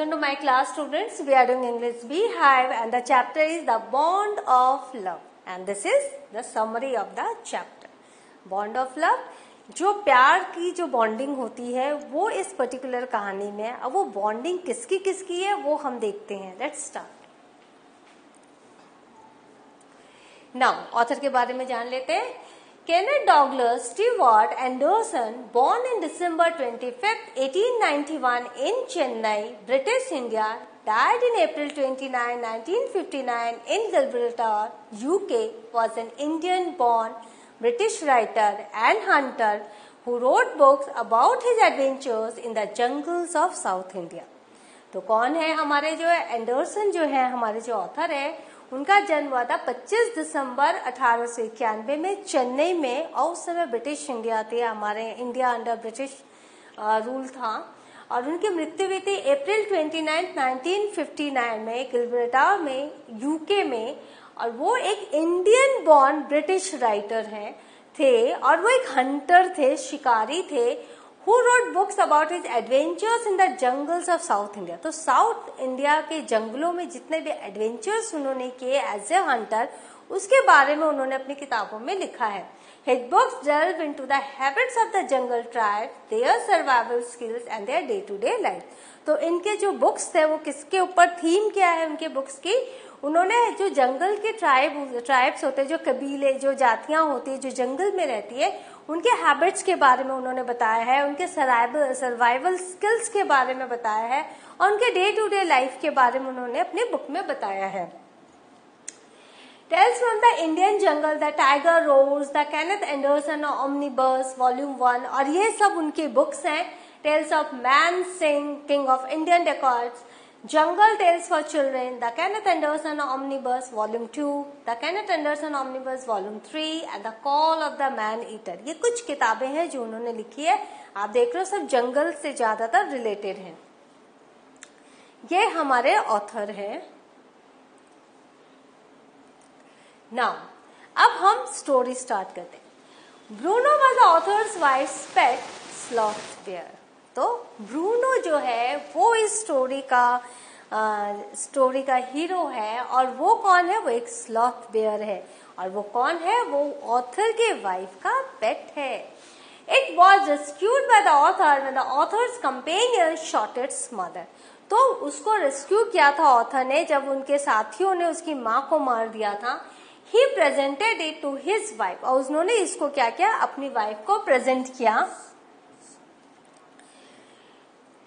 Welcome to my class, students. We are doing English Beehive and the chapter is the bond of love. And this is the summary of the chapter. Bond of love. जो प्यार की जो bonding होती है वो इस particular कहानी में है. अब वो बॉन्डिंग किसकी किसकी है वो हम देखते हैं. Let's start. नाउ ऑथर के बारे में जान लेते हैं. Kenneth Douglas Stewart Anderson, born in December 25th, 1891 in Chennai, British India, died in April 29, 1959 in Gibraltar, UK, was an Indian-born British writer and hunter who wrote books about his adventures in the jungles of South India. तो कौन है हमारे जो Anderson जो है हमारे जो author है, उनका जन्म हुआ था 25 दिसंबर 1891 में चेन्नई में. और उस समय ब्रिटिश इंडिया थी, हमारे इंडिया अंडर ब्रिटिश रूल था. और उनकी मृत्यु हुई थी अप्रैल 29, 1959 में गिब्राल्टर में, यूके में. और वो एक इंडियन बॉर्न ब्रिटिश राइटर थे और वो एक हंटर थे, शिकारी थे. Who wrote books about his adventures in the jungles of South India? तो साउथ इंडिया के जंगलों में जितने भी एडवेंचर्स उन्होंने किए एज ए हंटर, उसके बारे में उन्होंने अपनी किताबों में लिखा है. His books delve into the habits of the jungle tribes, their survival skills and their day-to-day life. तो इनके जो बुक्स थे वो किसके ऊपर, थीम क्या है उनके बुक्स की, उन्होंने जो जंगल के ट्राइब्स होते हैं, जो कबीले, जो जातियां होती है जो जंगल में रहती है, उनके हैबिट्स के बारे में उन्होंने बताया है, उनके सर्वाइवल स्किल्स के बारे में बताया है और उनके डे टू डे लाइफ के बारे में उन्होंने अपनी बुक में बताया है. Tales from the Indian Jungle, The Tiger Roars, The Kenneth Anderson Omnibus, Volume 1, और ये सब उनकी बुक्स हैं. Tales of Man Singh, King of Indian Records, Jungle Tales for Children, The Kenneth Anderson Omnibus, Volume 2, The Kenneth Anderson Omnibus, Volume 3, and The Call of the Man-Eater. ये कुछ किताबें हैं जो उन्होंने लिखी है. आप देख रहे हो सब जंगल से ज्यादातर रिलेटेड हैं. ये हमारे ऑथर हैं. नाउ अब हम स्टोरी स्टार्ट करते हैं. Bruno was the author's wife's pet sloth bear. तो ब्रूनो जो है वो इस स्टोरी का हीरो है. और वो कौन है, वो एक स्लॉथ बेयर है. और वो कौन है, वो ऑथर के वाइफ का पेट है. It was rescued by the author when the author's companion shot it's mother. तो उसको रेस्क्यू किया था ऑथर ने जब उनके साथियों ने उसकी माँ को मार दिया था. He presented it to his wife. और उन्होंने इसको क्या किया, अपनी वाइफ को प्रेजेंट किया.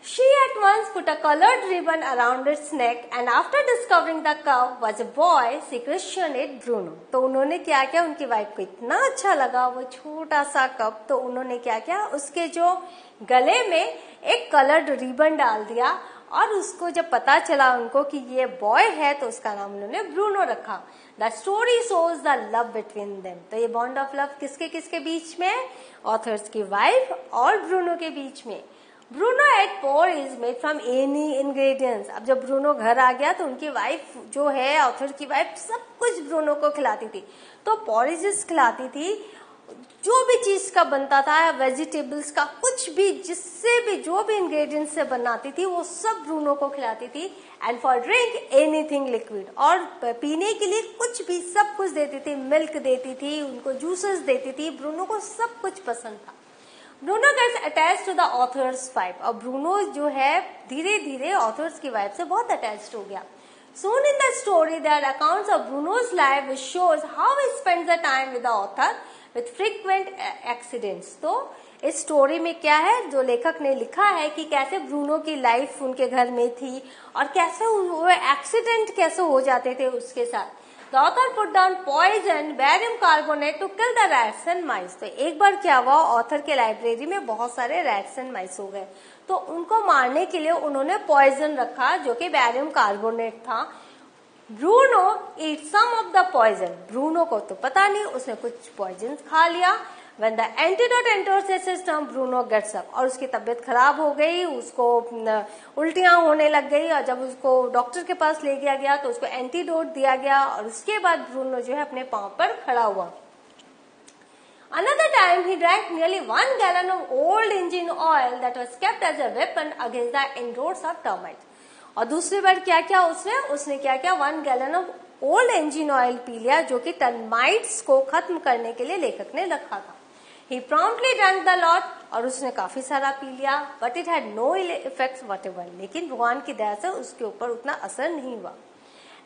She at once put a colored ribbon around its neck and after discovering the cub was a boy, she christened it Bruno. तो उन्होंने क्या किया, उनकी वाइफ को इतना अच्छा लगा वो छोटा सा कप, तो उन्होंने क्या किया, उसके जो गले में एक कलर्ड रिबन डाल दिया. और उसको जब पता चला उनको कि ये बॉय है तो उसका नाम उन्होंने ब्रूनो रखा. The story shows the love between them. तो ये बॉन्ड ऑफ लव किसके किसके बीच में, ऑथर्स की वाइफ और ब्रूनो के बीच में. Bruno ate porridge made from any ingredients. अब जब ब्रूनो घर आ गया तो उनकी वाइफ जो है, ऑथर की वाइफ, सब कुछ ब्रूनो को खिलाती थी. तो पॉरिजेस खिलाती थी, जो भी चीज का बनता था, वेजिटेबल्स का कुछ भी, जिससे भी जो भी इंग्रेडिएंट्स से बनाती थी वो सब ब्रूनो को खिलाती थी. And for drink anything liquid. और पीने के लिए कुछ भी, सब कुछ देती थी. मिल्क देती थी, उनको जूसेस देती थी. ब्रूनो को सब कुछ पसंद था. Bruno gets attached to the author's wife. और ब्रूनो जो है धीरे धीरे ऑथर्स की वाइफ से बहुत अटैच्ड हो गया. Soon in the story there are accounts of Bruno's life which shows how he spends the time with the author with frequent accidents. तो इस स्टोरी में क्या है, जो लेखक ने लिखा है कि कैसे ब्रूनो की लाइफ उनके घर में थी और कैसे वो एक्सीडेंट कैसे हो जाते थे उसके साथ. The author put down poison, barium carbonate to kill the rats and mice. तो एक बार क्या हुआ, ऑथर के लाइब्रेरी में बहुत सारे रैट्स एंड माइस हो गए. तो उनको मारने के लिए उन्होंने पॉइजन रखा जो कि बैरियम कार्बोनेट था. Bruno eat some of the poison. Bruno को तो पता नहीं, उसने कुछ पॉइजन खा लिया. When the antidote enters the system, Bruno gets up. और उसकी तबीयत खराब हो गई, उसको उल्टियां होने लग गई. और जब उसको डॉक्टर के पास ले गया गया तो उसको एंटीडोट दिया गया. और उसके बाद ब्रूनो जो है अपने पांव पर खड़ा हुआ. Another time he drank nearly 1 gallon of old engine oil that was kept as a weapon against the inroads of termites. और दूसरी बार क्या किया उसने क्या किया 1 gallon of old engine oil P लिया, जो कि टर्माइट्स को खत्म करने के लिए लेखक ने रखा था। He promptly drank the lot, और उसने काफी सारा पी लिया, but it had no effects whatever, लेकिन भगवान की दया से उसके ऊपर उतना असर नहीं हुआ।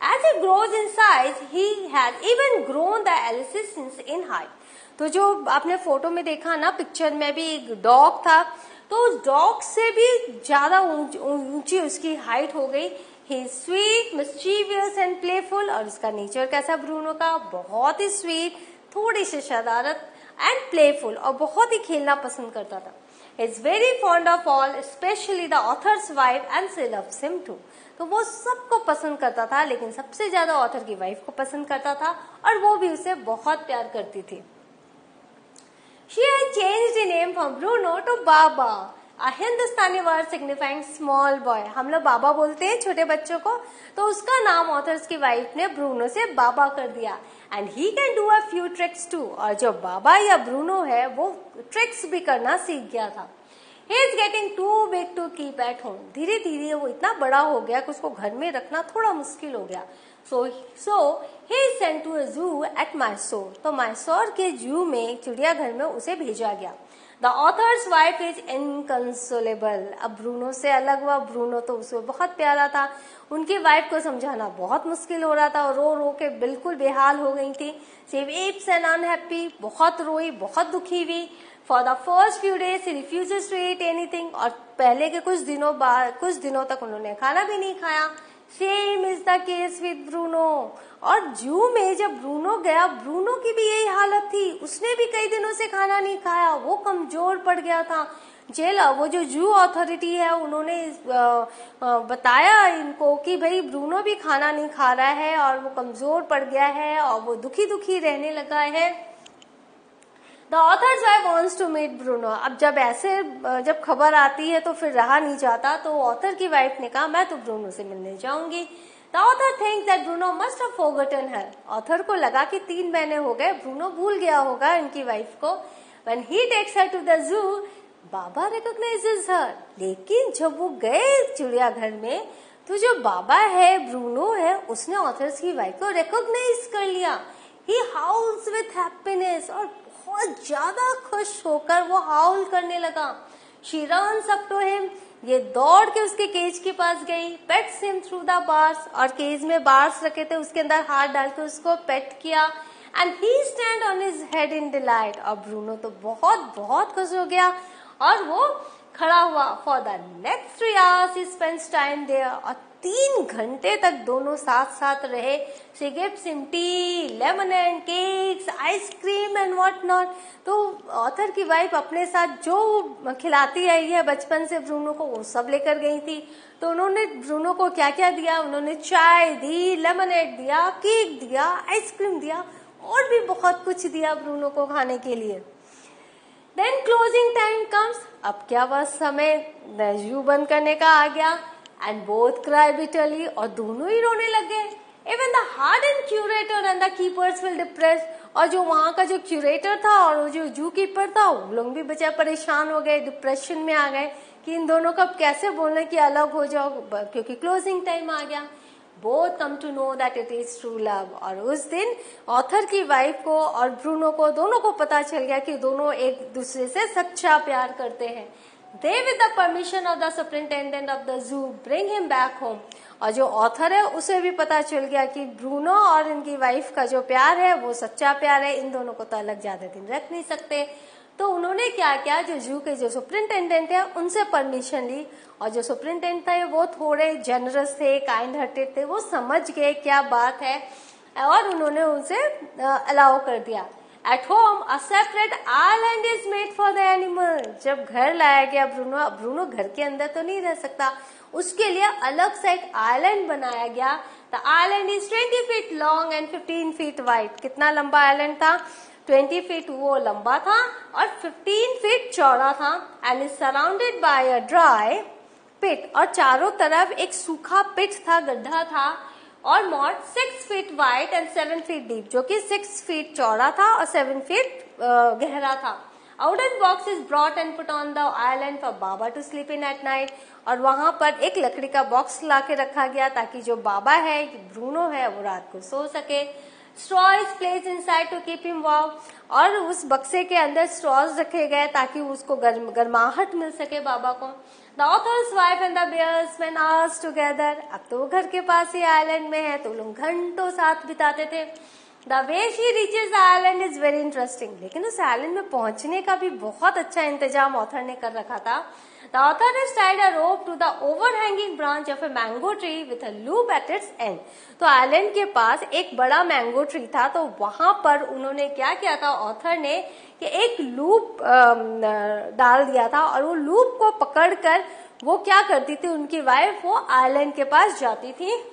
As he grows in size, he has even grown the adolescence in height. तो जो आपने फोटो में देखा ना, पिक्चर में भी एक डॉग था, तो उस डॉग से भी ज्यादा ऊंची उसकी हाइट हो गई। He is sweet, mischievous and playful, और उसका नेचर कैसा ब्रूनो का, बहुत ही स्वीट, थोड़ी सी शरारत एंड प्लेफुल, और बहुत ही खेलना पसंद करता था। He is very fond of all, especially the author's wife, and she loves him too. तो वो सबको पसंद करता था, लेकिन सबसे ज्यादा ऑथर की वाइफ को पसंद करता था, और वो भी उसे बहुत प्यार करती थी। She had changed the name from Bruno to Baba, a Hindustani word signifying small boy. हम लोग बाबा बोलते हैं छोटे बच्चों को, तो उसका नाम ऑथर्स की वाइफ ने ब्रूनो से बाबा कर दिया। And he can do a few tricks too. और जो बाबा या ब्रूनो है वो ट्रिक्स भी करना सीख गया था। He is getting too big to keep at home. धीरे धीरे वो इतना बड़ा हो गया कि उसको घर में रखना थोड़ा मुश्किल हो गया। So he is sent to a zoo at Mysore. तो मैसूर के जू में, चिड़ियाघर में उसे भेजा गया। The author's wife is inconsolable. अब ब्रूनो से अलग हुआ, ब्रूनो तो उसे बहुत प्यारा था, उनकी वाइफ को समझाना बहुत मुश्किल हो रहा था, और रो रो के बिल्कुल बेहाल हो गई थी। She weeps and unhappy, बहुत रोई, बहुत दुखी हुई। For the first few days she refuses to eat anything, और पहले के कुछ दिनों तक उन्होंने खाना भी नहीं खाया। Same is the case with Bruno. और जू में जब ब्रूनो गया, ब्रूनो की भी यही हालत थी, उसने भी कई दिनों से खाना नहीं खाया, वो कमजोर पड़ गया था। वो जो जू अथॉरिटी है, उन्होंने बताया इनको कि भाई ब्रूनो भी खाना नहीं खा रहा है, और वो कमजोर पड़ गया है, और वो दुखी दुखी रहने लगा है। The author's wife wants to meet Bruno. अब जब खबर आती है तो फिर रहा नहीं जाता, तो ऑथर की वाइफ ने कहा मैं तो ब्रूनो से मिलने जाऊंगी। The author thinks that Bruno must have forgotten her. Author को लगा कि 3 महीने हो गए, ब्रूनो भूल गया होगा इनकी वाइफ को। When he takes her to the zoo, Baba recognizes her. लेकिन जब वो गए चिड़ियाघर में, तो जो बाबा है, ब्रूनो है, उसने ऑथर्स की वाइफ को रिकॉग्नाइज कर लिया। He howls with happiness, और बहुत ज्यादा खुश होकर वो हाउल करने लगा। She runs up to him. ये दौड़ के उसके केज के पास गई, pets him through the bars, और केज में बार्स रखे थे, उसके अंदर हाथ डाल के उसको पेट किया। And he stand on his head in delight, और ब्रूनो तो बहुत बहुत खुश हो गया, और वो खड़ा हुआ। For the next 3 hours he spends time there, और 3 घंटे तक दोनों साथ साथ रहे। She gives him tea, lemonade, cakes, ice cream and what not. तो ऑथर की वाइफ अपने साथ जो खिलाती आई है बचपन से ब्रूनो को, वो सब लेकर गई थी। तो उन्होंने ब्रूनो को क्या क्या दिया, उन्होंने चाय दी, लेमनेड दिया, केक दिया, आइसक्रीम दिया, और भी बहुत कुछ दिया ब्रूनो को खाने के लिए। देन क्लोजिंग टाइम कम्स, अब क्या वह समय जू बंद करने का आ गया। एंड बोथ क्राई बिटरली, और दोनों ही रोने लग गए। Even the harden curator and the keepers will depress, और जो वहां का जो क्यूरेटर था और जो जू कीपर था, वो लोग भी बच्चे परेशान हो गए, डिप्रेशन में आ गए कि इन दोनों का कैसे बोलने की अलग हो जाओ, क्योंकि क्लोजिंग टाइम आ गया। Both come to know that it is true love, और उस दिन ऑथर की वाइफ को और ब्रूनो को दोनों को पता चल गया कि दोनों एक दूसरे से सच्चा प्यार करते हैं। They, with the permission of the superintendent of the zoo, bring him back home. और जो ऑथर है उसे भी पता चल गया कि ब्रूनो और इनकी वाइफ का जो प्यार है वो सच्चा प्यार है, इन दोनों को तो अलग ज्यादा दिन रख नहीं सकते। तो उन्होंने क्या किया, जो जू के जो सुपरिंटेंडेंट है उनसे परमिशन ली, और जो सुपरिंटेंडेंट था वो थोड़े जनरस थे, काइंड हार्टेड थे, वो समझ गए क्या बात है, और उन्होंने उनसे अलाउ कर दिया। At home, a separate island is made for the animal. जब घर लाया गया ब्रूनो घर के अंदर तो नहीं रह सकता, उसके लिए अलग से एक आइलैंड बनाया गया। The island is 20 feet long and 15 feet wide. कितना लंबा आइलैंड था? 20 feet वो लंबा था और 15 feet चौड़ा था। And is surrounded by a dry pit. और चारों तरफ एक सूखा पिट था, गड्ढा था, और mod 6 feet wide and 7 feet deep, जो कि 6 feet चौड़ा था और 7 feet गहरा था। A wooden box is brought and put on the island for Baba to sleep in at night. और वहां पर एक लकड़ी का बॉक्स ला के रखा गया ताकि जो बाबा है, ब्रूनो है, वो रात को सो सके. Straw is placed inside to keep him warm. और उस बक्से के अंदर स्ट्रॉज रखे गए ताकि उसको गर्माहट मिल सके बाबा को. The author's wife and the bear spent hours together. अब तो वो घर के पास ही आइलैंड में है तो लोग घंटों साथ बिताते थे. The way she reaches the island is very interesting. लेकिन उस आइलैंड में पहुंचने का भी बहुत अच्छा इंतजाम ऑथर ने कर रखा था. The author has tied a rope to the overhanging branch of a mango tree with a loop at its end. तो आइलैंड के पास एक बड़ा मैंगो ट्री था तो वहां पर उन्होंने क्या किया था ऑथर ने कि एक लूप डाल दिया था और वो लूप को पकड़कर वो क्या करती थी, उनकी वाइफ वो आइलैंड के पास जाती थी.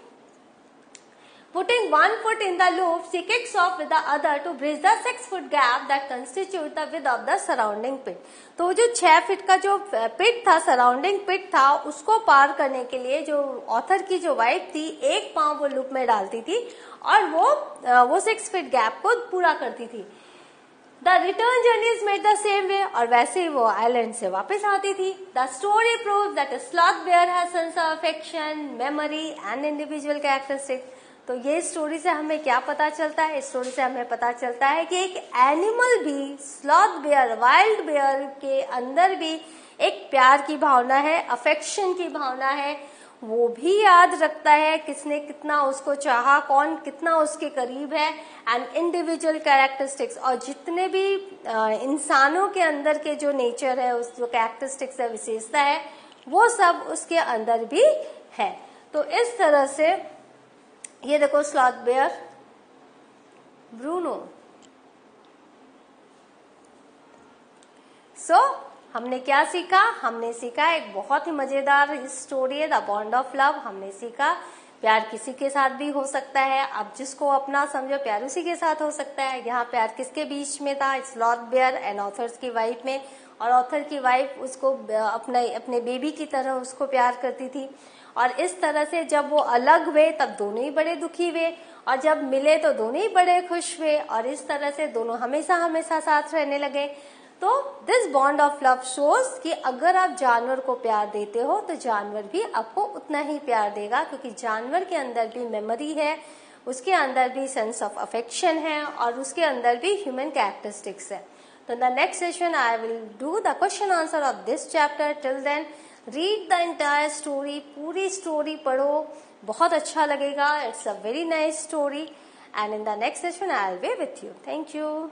Putting one foot in the loop, she kicks off with the other to bridge the 6-foot gap that constitutes the width of the surrounding pit. तो जो 6 फीट का जो पिट था, सराउंडिंग पिट था, उसको पार करने के लिए जो ऑथर की जो वाइफ थी एक पांव वो लूप में डालती थी और वो 6 फीट गैप को पूरा करती थी. The return journey is made the same way और वैसे ही वो आइलैंड से वापस आती थी. The story proves that a sloth bear has sense of affection, memory and individual characteristics. तो ये स्टोरी से हमें क्या पता चलता है? इस स्टोरी से हमें पता चलता है कि एक एनिमल भी, स्लॉथ बेयर, वाइल्ड बेयर के अंदर भी एक प्यार की भावना है, अफेक्शन की भावना है. वो भी याद रखता है किसने कितना उसको चाहा, कौन कितना उसके करीब है, एंड इंडिविजुअल कैरेक्टरिस्टिक्स. और जितने भी इंसानों के अंदर के जो नेचर है, उस जो कैरेक्टरिस्टिक्स है, विशेषता है, वो सब उसके अंदर भी है. तो इस तरह से ये देखो स्लॉथ बेयर, ब्रूनो. सो हमने क्या सीखा? हमने सीखा एक बहुत ही मजेदार स्टोरी है द बॉन्ड ऑफ लव. हमने सीखा प्यार किसी के साथ भी हो सकता है. अब जिसको अपना समझो प्यार उसी के साथ हो सकता है. यहाँ प्यार किसके बीच में था? स्लॉथ बेयर एंड ऑथर्स की वाइफ में. और ऑथर की वाइफ उसको अपने बेबी की तरह उसको प्यार करती थी. और इस तरह से जब वो अलग हुए तब दोनों ही बड़े दुखी हुए और जब मिले तो दोनों ही बड़े खुश हुए और इस तरह से दोनों हमेशा हमेशा साथ रहने लगे. तो this bond of love shows कि अगर आप जानवर को प्यार देते हो तो जानवर भी आपको उतना ही प्यार देगा, क्योंकि जानवर के अंदर भी मेमोरी है, उसके अंदर भी सेंस ऑफ अफेक्शन है और उसके अंदर भी ह्यूमन कैरेक्टरिस्टिक्स है. तो the next session I will do the question answer of this chapter. Till then read the entire story. पूरी स्टोरी पढ़ो, बहुत अच्छा लगेगा. It's a very nice story. And in the next session I will be with you. Thank you.